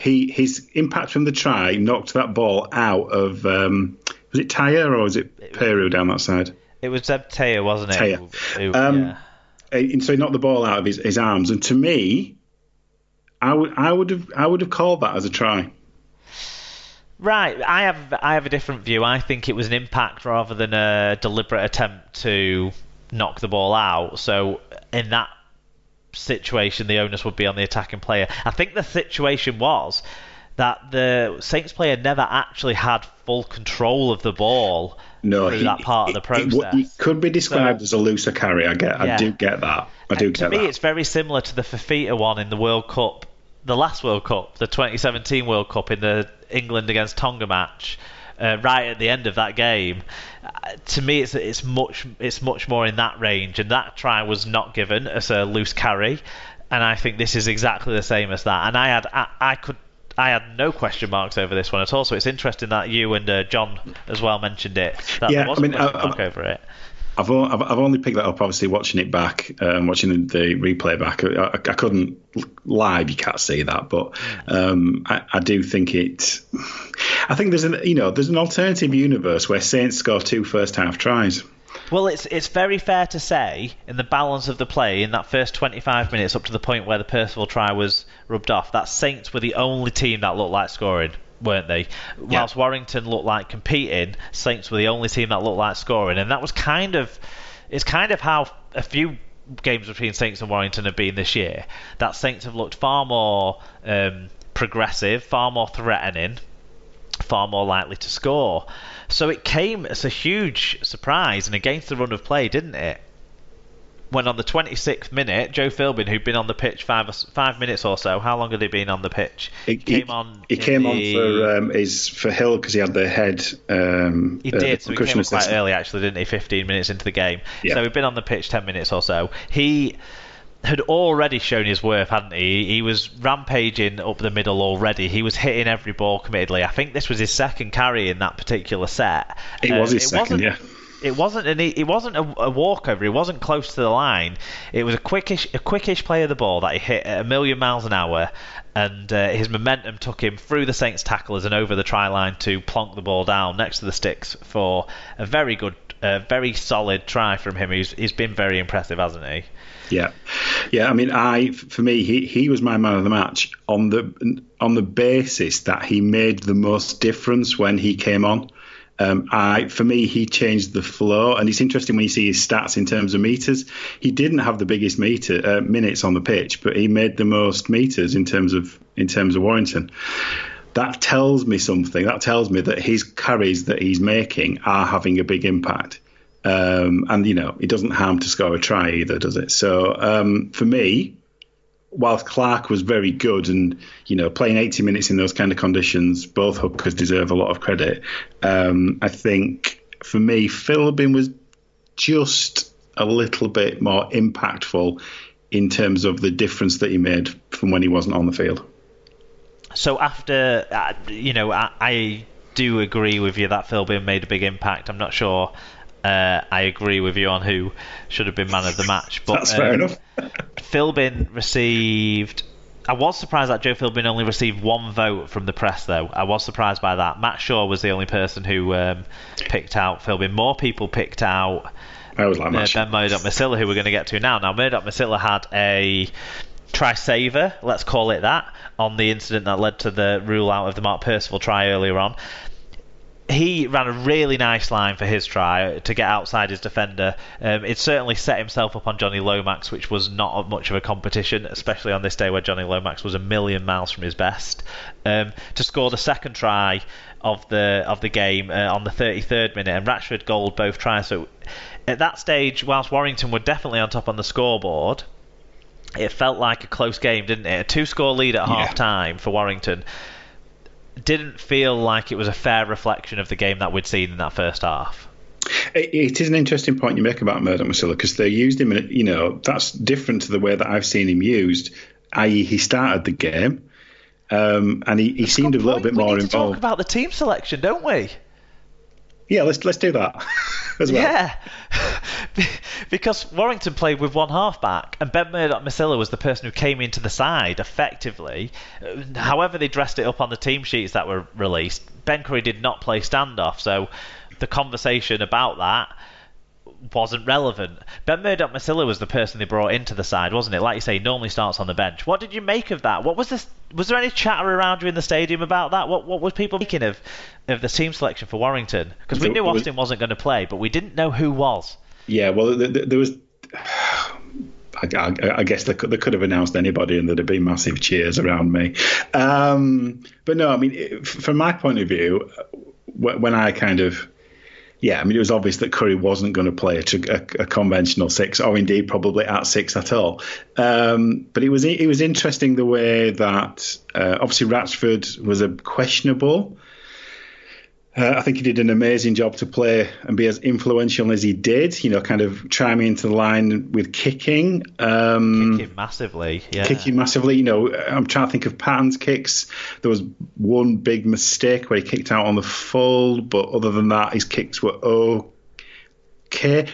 his impact from the try knocked that ball out of was it Taya or was it Peru down that side? It was Zeb Taya, wasn't it? Taya. Yeah. And so he knocked the ball out of his arms, and to me, I would have called that as a try. Right, I have a different view. I think it was an impact rather than a deliberate attempt to knock the ball out. So in that situation, the onus would be on the attacking player. I think the situation was that the Saints player never actually had full control of the ball through that part of the process. It could be described as a looser carry. I do get that. To me, it's very similar to the Fafita one in the World Cup, the last World Cup, the 2017 World Cup in the England against Tonga match. Right at the end of that game, to me, it's much more in that range, and that try was not given as a loose carry, and I think this is exactly the same as that. And I had no question marks over this one at all. So it's interesting that you and John as well mentioned it. There was a question mark over it. I've only picked that up, obviously, watching it back, watching the replay back. I couldn't live, you can't see that, but I do think it. I think there's an alternative universe where Saints score 2 first half tries. Well, it's very fair to say, in the balance of the play, in that first 25 minutes up to the point where the Percival try was rubbed off, that Saints were the only team that looked like scoring, weren't they? Whilst Warrington looked like competing, Saints were the only team that looked like scoring, and that was kind of how a few games between Saints and Warrington have been this year. That Saints have looked far more progressive, far more threatening, far more likely to score. So it came as a huge surprise and against the run of play, didn't it? When on the 26th minute, Joe Philbin, who'd been on the pitch 5 minutes or so, how long had he been on the pitch? He came on for Hill because he had the head. He did, so he came on quite early, actually, didn't he? 15 minutes into the game. Yeah. So he'd been on the pitch 10 minutes or so. He had already shown his worth, hadn't he? He was rampaging up the middle already. He was hitting every ball committedly. I think this was his second carry in that particular set. It was his second, yeah. It wasn't a walkover. He wasn't close to the line. It was a quickish play of the ball that he hit at 1,000,000 miles an hour, and his momentum took him through the Saints tacklers and over the try line to plonk the ball down next to the sticks for a very good, very solid try from him. He's been very impressive, hasn't he? Yeah. I mean, for me, he was my man of the match on the basis that he made the most difference when he came on. For me, he changed the flow, and it's interesting when you see his stats in terms of meters. He didn't have the biggest minutes on the pitch, but he made the most meters in terms of Warrington. That tells me something. That tells me that his carries that he's making are having a big impact. And it doesn't harm to score a try either, does it? So for me, whilst Clark was very good and playing 80 minutes in those kind of conditions, both hookers deserve a lot of credit. I think for me, Philbin was just a little bit more impactful in terms of the difference that he made from when he wasn't on the field. So after I do agree with you that Philbin made a big impact. I'm not sure I agree with you on who should have been man of the match, but that's fair enough. Philbin received. I was surprised that Joe Philbin only received one vote from the press, though. I was surprised by that. Matt Shaw was the only person who picked out Philbin. More people picked out Ben Murdoch-Masila, who we're going to get to now. Now, Murdoch-Masila had a try saver, let's call it that, on the incident that led to the rule out of the Mark Percival try earlier on. He ran a really nice line for his try to get outside his defender. It certainly set himself up on Johnny Lomax, which was not much of a competition, especially on this day where Johnny Lomax was 1,000,000 miles from his best. To score the second try of the game on the 33rd minute, and Ratchford goaled both tries. So at that stage, whilst Warrington were definitely on top on the scoreboard, it felt like a close game, didn't it? A 2-score lead at half-time for Warrington didn't feel like it was a fair reflection of the game that we'd seen in that first half. It is an interesting point you make about Murdoch-Masila, because they used him, that's different to the way that I've seen him used, i.e. he started the game, and he seemed a little bit more involved. We need to talk about the team selection, don't we? Yeah, let's do that as well. Yeah, because Warrington played with one half-back, and Ben Murdoch-Masila was the person who came into the side effectively. However they dressed it up on the team sheets that were released, Ben Curry did not play standoff, so the conversation about that wasn't relevant. Ben Murdoch-Masila was the person they brought into the side, wasn't it? Like you say, he normally starts on the bench. What did you make of that? What was this? Was there any chatter around you in the stadium about that? What was people making of the team selection for Warrington? Because we knew Austin wasn't going to play, but we didn't know who was. Yeah, well, there was. I guess they could have announced anybody, and there'd have been massive cheers around me. But no, I mean, from my point of view, when I kind of. Yeah, I mean, it was obvious that Curry wasn't going to play a conventional 6, or indeed probably at 6 at all. But it was interesting the way that obviously Ratchford was a questionable. I think he did an amazing job to play and be as influential as he did, kind of chiming into the line with kicking. Kicking massively, yeah. Kicking massively, I'm trying to think of Patton's kicks. There was one big mistake where he kicked out on the full, but other than that, his kicks were okay.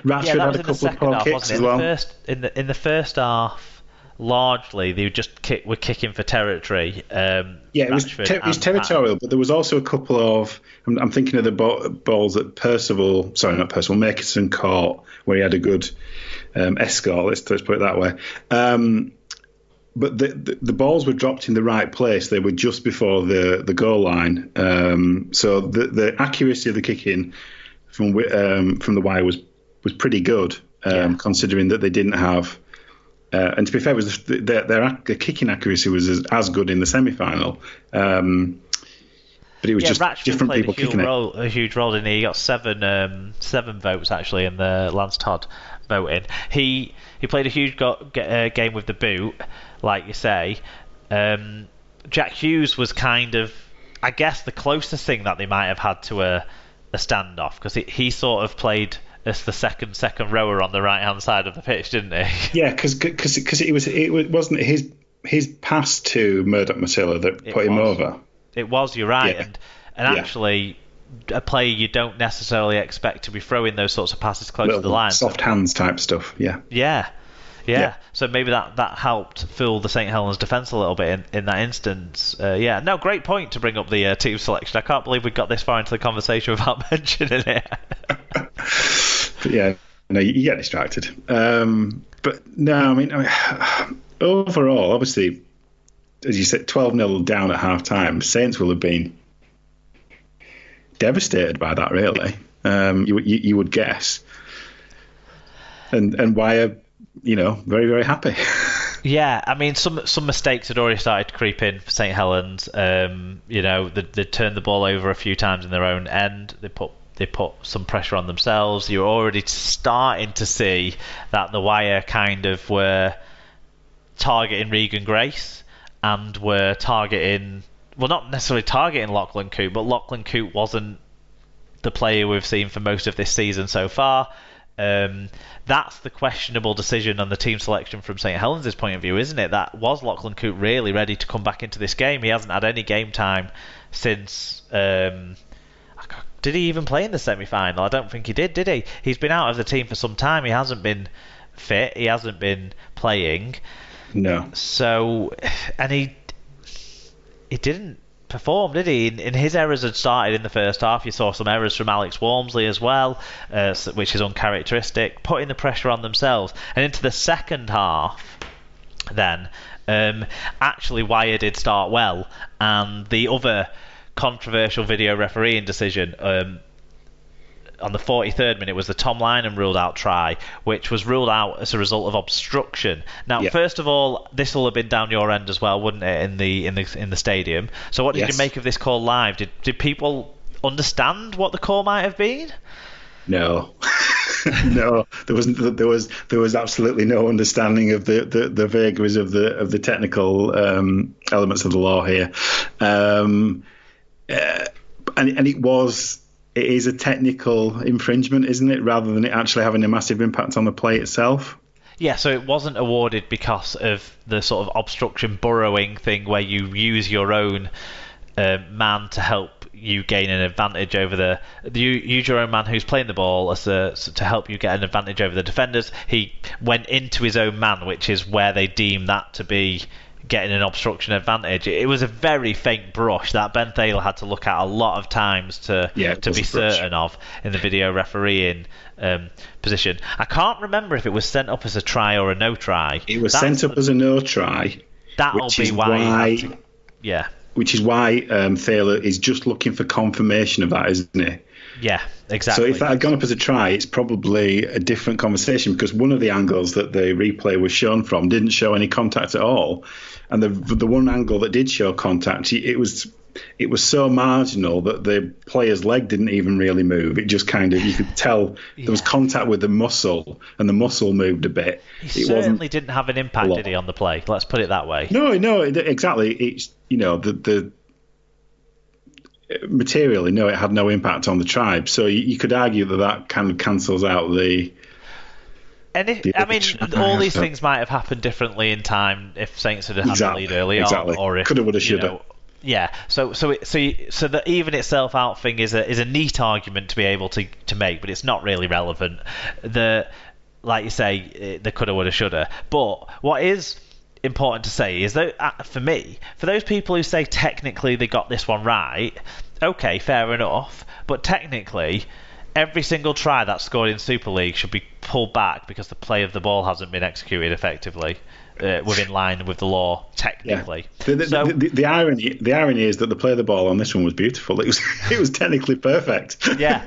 Ratchford had a couple of poor kicks as well. In the first half, largely they just were kicking for territory. It was territorial, but there was also a couple of. I'm thinking of the balls that Makerson caught, where he had a good escort. Let's put it that way. But the balls were dropped in the right place. They were just before the goal line. So the accuracy of the kicking from the wire was pretty good, considering that they didn't have. And to be fair, their kicking accuracy was as good in the semi-final. But it was just Ratchford different people kicking it. A huge role, didn't he? He got seven votes actually in the Lance Todd voting. He played a huge game with the boot, like you say. Jack Hughes was kind of, I guess, the closest thing that they might have had to a standoff, because he sort of played as the second rower on the right hand side of the pitch, didn't he? Yeah, because it wasn't his pass to Murdoch-Masila that put him over. It was, you're right, yeah. and actually a player you don't necessarily expect to be throwing those sorts of passes close to the line. Soft hands type stuff, yeah. Yeah. So maybe that helped fool the St Helens defence a little bit in that instance. No, great point to bring up the team selection. I can't believe we got this far into the conversation without mentioning it. But yeah, no, you get distracted. But no, I mean, overall, obviously, as you said, 12-0 down at half-time, Saints will have been devastated by that, really. You would guess. And Wire, very, very happy. Yeah, I mean, some mistakes had already started to creep in for St Helens. They turned the ball over a few times in their own end. They put some pressure on themselves. You're already starting to see that the Wire kind of were targeting Regan Grace and were targeting, well, not necessarily targeting Lachlan Coote, but Lachlan Coote wasn't the player we've seen for most of this season so far. That's the questionable decision on the team selection from St Helens' point of view, isn't it? That was Lachlan Coote really ready to come back into this game? He hasn't had any game time since. Did he even play in the semi-final? I don't think he did he? He's been out of the team for some time. He hasn't been fit. He hasn't been playing. No. So, and he didn't perform, did he? And his errors had started in the first half. You saw some errors from Alex Walmsley as well, which is uncharacteristic, putting the pressure on themselves. And into the second half, then, actually Wire did start well, and the other controversial video refereeing decision on the 43rd minute was the Tom Lynham ruled out try, which was ruled out as a result of obstruction. Now, First of all, this will have been down your end as well, wouldn't it, in the stadium? So, what did you make of this call live? Did people understand what the call might have been? No, no, there was absolutely no understanding of the vagaries of the technical elements of the law here, and it is a technical infringement, isn't it, rather than it actually having a massive impact on the play itself? Yeah, so it wasn't awarded because of the sort of obstruction burrowing thing where you use your own man to help you gain an advantage over you use your own man who's playing the ball to help you get an advantage over the defenders. He went into his own man, which is where they deem that to be getting an obstruction advantage. It was a very faint brush that Ben Thaler had to look at a lot of times to be certain of in the video refereeing position. I can't remember if it was sent up as a try or a no try. It was sent up as a no try. That'll be why. Yeah. Which is why Thaler is just looking for confirmation of that, isn't he? Yeah, exactly. So if that had gone up as a try, it's probably a different conversation, because one of the angles that the replay was shown from didn't show any contact at all. And the one angle that did show contact, it was so marginal that the player's leg didn't even really move. It just kind of, you could tell there was contact with the muscle, and the muscle moved a bit. He certainly didn't have an impact, did he, on the play? Let's put it that way. No, exactly. It's, the materially, no, it had no impact on the tribe. So you could argue that kind of cancels out the. And all these things might have happened differently in time if Saints had had the lead early on, or if coulda, woulda, shoulda. Yeah. So the even itself out thing is a neat argument to be able to make, but it's not really relevant. Like you say, the coulda, woulda, shoulda. But what is important to say is that for those people who say technically they got this one right, okay, fair enough, but technically every single try that's scored in Super League should be pulled back because the play of the ball hasn't been executed effectively within line with the law, technically. Yeah. The irony is that the play of the ball on this one was beautiful. It was technically perfect. Yeah.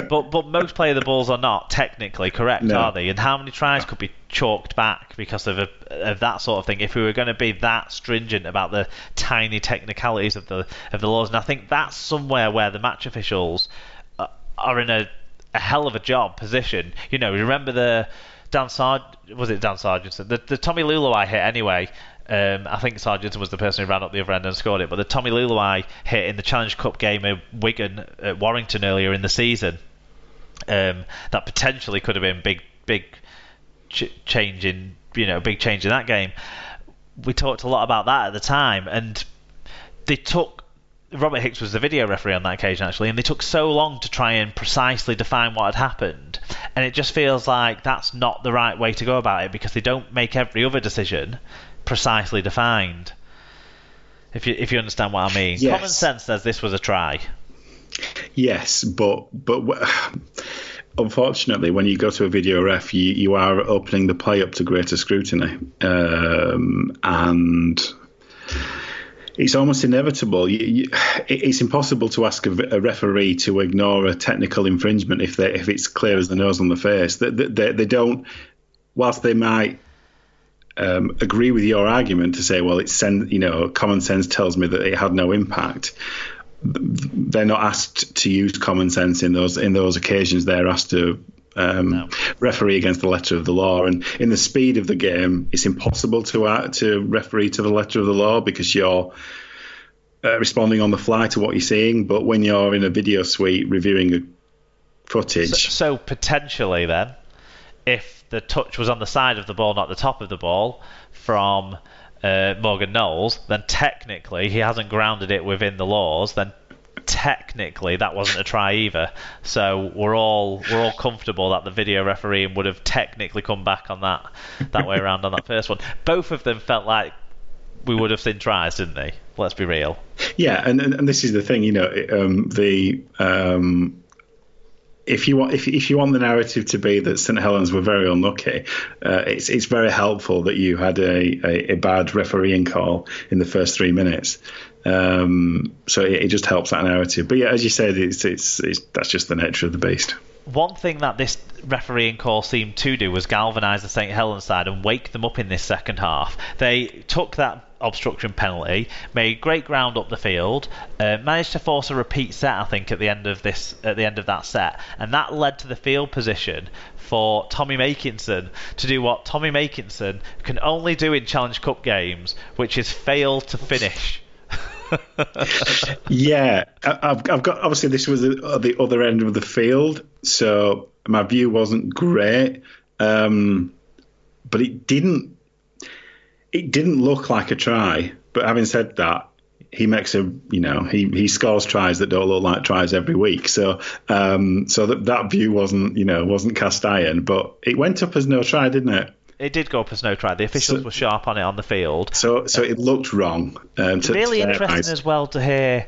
But most play of the balls are not technically correct, are they? And how many tries could be chalked back because of that sort of thing if we were going to be that stringent about the tiny technicalities of the laws? And I think that's somewhere where the match officials are in a hell of a job position. Remember the Dan Sargent? The Tommy Luluai hit anyway. I think Sargent was the person who ran up the other end and scored it, but the Tommy Luluai hit in the Challenge Cup game at Wigan at Warrington earlier in the season, that potentially could have been big change in that game. We talked a lot about that at the time, and Robert Hicks was the video referee on that occasion, actually, and they took so long to try and precisely define what had happened, and it just feels like that's not the right way to go about it, because they don't make every other decision precisely defined. If you understand what I mean. Yes. Common sense says this was a try. Yes, but unfortunately, when you go to a video ref, you are opening the play up to greater scrutiny, and it's almost inevitable. It's impossible to ask a referee to ignore a technical infringement if it's clear as the nose on the face. They don't, whilst they might agree with your argument to say, well, common sense tells me that it had no impact. They're not asked to use common sense in those occasions. They're asked to referee against the letter of the law, and in the speed of the game, it's impossible to referee to the letter of the law because you're responding on the fly to what you're seeing. But when you're in a video suite reviewing footage, so potentially then, if the touch was on the side of the ball, not the top of the ball, from Morgan Knowles, then technically he hasn't grounded it within the laws. Then technically that wasn't a try either. So we're all comfortable that the video refereeing would have technically come back on that way around on that first one. Both of them felt like we would have seen tries, didn't they? Let's be real. Yeah, and this is the thing, if you want the narrative to be that St Helens were very unlucky, it's very helpful that you had a bad refereeing call in the first 3 minutes. So it just helps that narrative. But yeah, as you said, that's just the nature of the beast. One thing that this refereeing call seemed to do was galvanise the St Helens side and wake them up in this second half. They took that obstruction penalty, made great ground up the field, managed to force a repeat set, I think, at the end of that set, and that led to the field position for Tommy Makinson to do what Tommy Makinson can only do in Challenge Cup games, which is fail to finish. Yeah, I've got, obviously this was at the other end of the field, so my view wasn't great, but it didn't look like a try. But having said that, he makes he scores tries that don't look like tries every week. So that view wasn't cast iron, but it went up as no try, didn't it? It did go up as no try. The officials were sharp on it on the field. So it looked wrong. Really interesting as well to hear